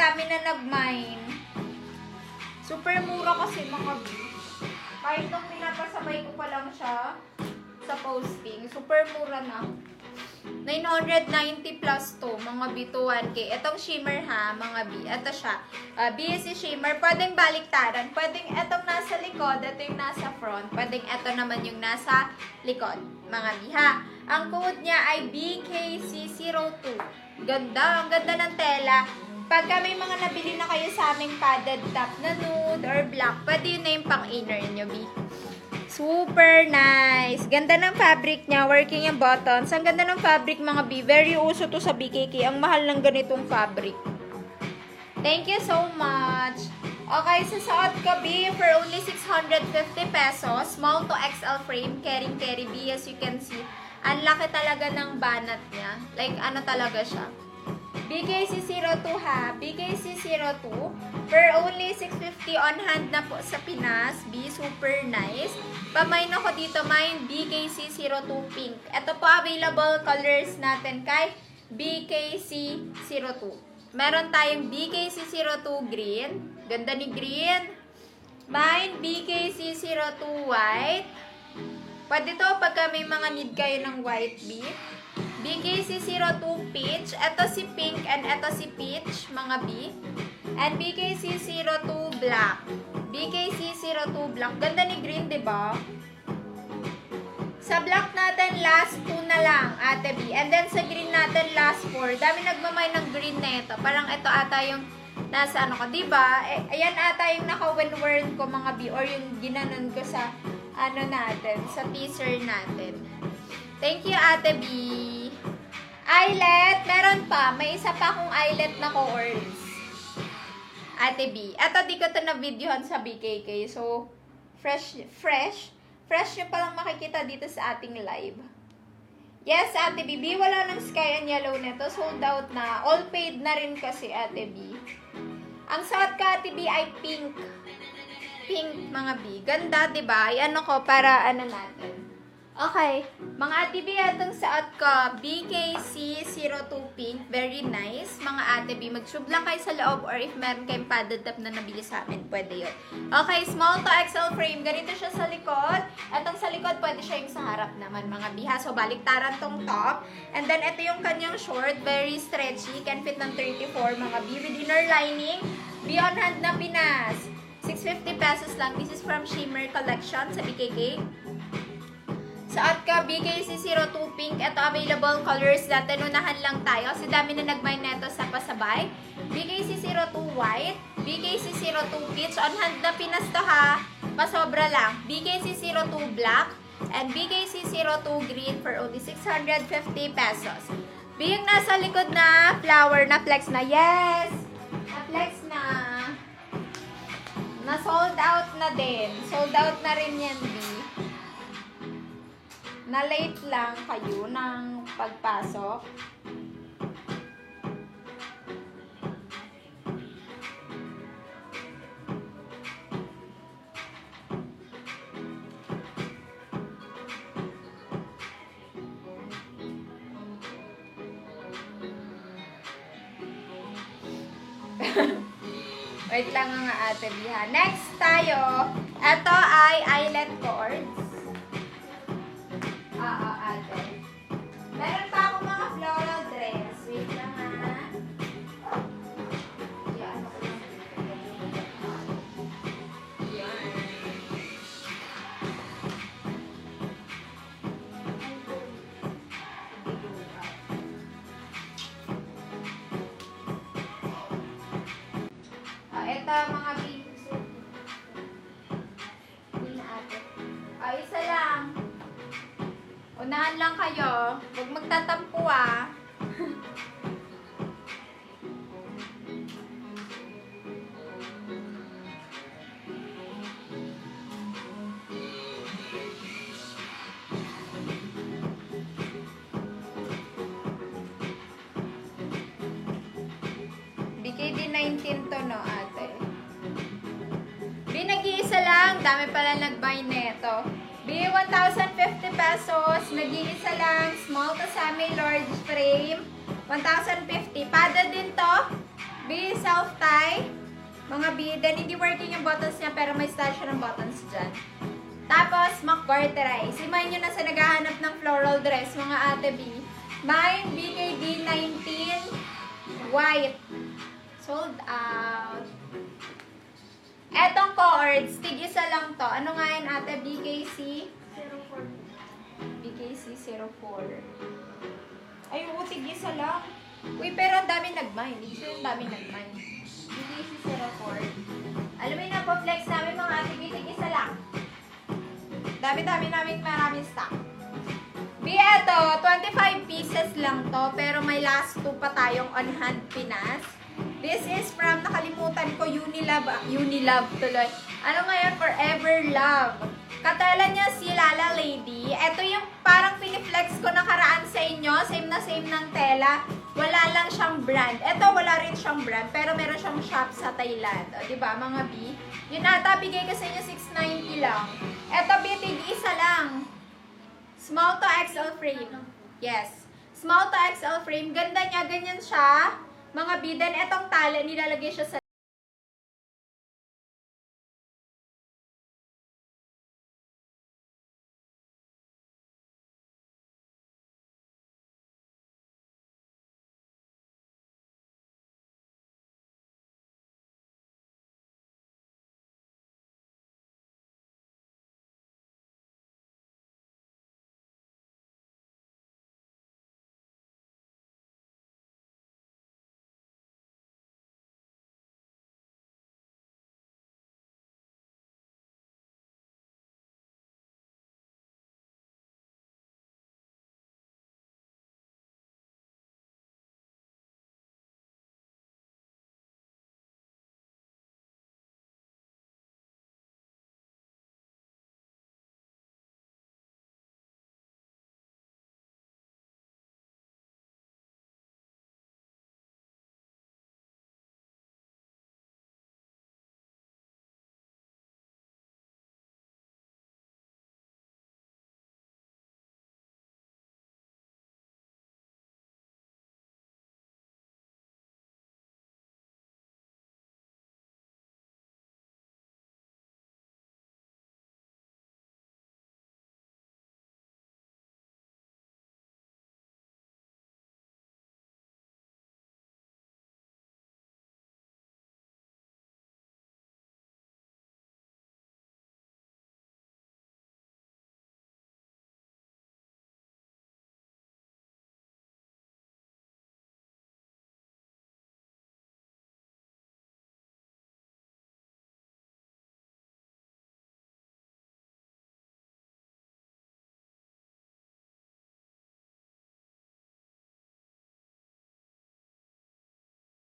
Dami na nag-mine. Super mura kasi mga B. Kahit nung pinapasabay ko pa lang siya sa posting, super mura na. 990 plus to, mga B to 1K. Itong shimmer ha, mga B. Ito siya. BSC shimmer. Pwedeng baliktaran. Pwedeng itong nasa likod, ito yung nasa front. Pwedeng ito naman yung nasa likod, mga B ha. Ang code niya ay BKC02. Ganda. Ang ganda ng tela. Pagka may mga nabili na kayo sa aming padded top na nude or black, pwede yun na yung pang-inner nyo, B. Super nice. Ganda ng fabric niya. Working yung buttons. Ang ganda ng fabric, mga B. Very uso to sa BKK. Ang mahal ng ganitong fabric. Thank you so much. Okay, susuot ko, B, for only 650 pesos. Small to XL frame. Carry B, as you can see. Ang laki talaga ng banat niya. Like, ano talaga siya. BKC02 ha. BKC02 for only 650 on hand na po sa Pinas. B, super nice. Pamain ako dito, main BKC02 pink. Ito po available colors natin kay BKC02. Meron tayong BKC02 green. Ganda ni green. Main BKC02 white. Pwede to pagka may mga need kayo ng white B. BKC02 peach. Ito si pink and ito si peach, mga B. And BKC02 black. BKC02 black. Ganda ni green, diba? Sa black natin, last 2 na lang, ate B. And then sa green natin, last 4. Dami nagmamay ng green na ito. Parang ito ata yung nasa ano ko, diba? Ayan ata yung naka-win-word ko, mga B. Or yung ginanon ko sa ano natin, sa teaser natin. Thank you, ate B. Eyelet, meron pa. May isa pa akong eyelet na course. Ate B. Eto, di ko ito na-videohan sa BKK. So, fresh nyo palang makikita dito sa ating live. Yes, ate B. Wala ng sky and yellow nito. Sold out na. All paid na rin kasi, ate B. Ang suot ko, ate B, ay pink. Pink, mga B. Ganda, diba? Ano ko, para ano natin. Okay, mga ate B, itong suot ko, BKC02 pink, very nice. Mga ate B, mag-shub lang kayo sa loob or if meron kayong padded top na nabili sa amin, pwede yun. Okay, small to XL frame, ganito siya sa likod. Itong sa likod, pwede siya yung sa harap naman, mga B, ha. So, baliktaran tong top. And then, ito yung kanyang short, very stretchy, can fit ng 34, mga B, with inner lining, B on hand na Pinas. 650 pesos lang. This is from Shimmer Collection sa BKK. Suot ka, BKC02 pink. Ito available colors natin. Unahan lang tayo kasi dami na nag-mine neto sa pasabay. BKC02 white. BKC02 peach. On hand na Pinas to ha. Pasobra lang. BKC02 black. And BKC02 green for only 650 pesos. Yung nasa likod na flower na flex na. Yes! Na-flex na. Na-sold out na din. Sold out na rin yan, B. Na-late lang kayo ng pagpasok. Wait lang nga ate Biha. Next tayo. Ito ay eyelet cords. Oo, ate. Meron pa ako mga floral dress. Wait lang ha. Yan. Yan. Ito mga bibs. Hindi na ate. Isa lang. Unahan lang kayo. Huwag magtatampo ah. BKD 19 to no ate. Binag-iisa lang. dami pala nag-buy neto. B, 1,050 pesos. Nag-iisa lang. Small to semi large frame. 1,050. Pada din to. B, self-tie. Mga B. Then, hindi working yung buttons niya, pero may style siya ng buttons dyan. Tapos, mag-garterize. Imayin nyo na sa naghahanap ng floral dress, mga ate B. Mine, BKD 19. White. Sold out. Etong cords, tig-isa lang to. Ano nga yun, ate? BKC? 04. BKC 04. Ay, oo, tig-isa lang. Uy, pero ang dami nag-mine. Ang dami nag-mine. BKC 04. Alam mo yung napoflex namin mga ate, tig-isa lang. Dami-dami namin maraming stock. B, eto, 25 pieces lang to, pero may last 2 pa tayong on-hand pinas. This is from, nakalimutan ko, Unilove tuloy. Ano ngayon? Forever Love. Katala niya si Lala Lady. Ito yung parang piniflex ko nakaraan sa inyo. Same na same ng tela. Wala lang siyang brand. Ito, wala rin siyang brand, pero meron siyang shop sa Thailand. O, diba, mga B? Yun ata, bigay ko sa inyo 690 lang. Ito, B, tig-isa lang. Small to XL frame. Yes. Small to XL frame. Ganda niya. Ganyan siya. Mga B. Then, etong tali, nilalagay siya sa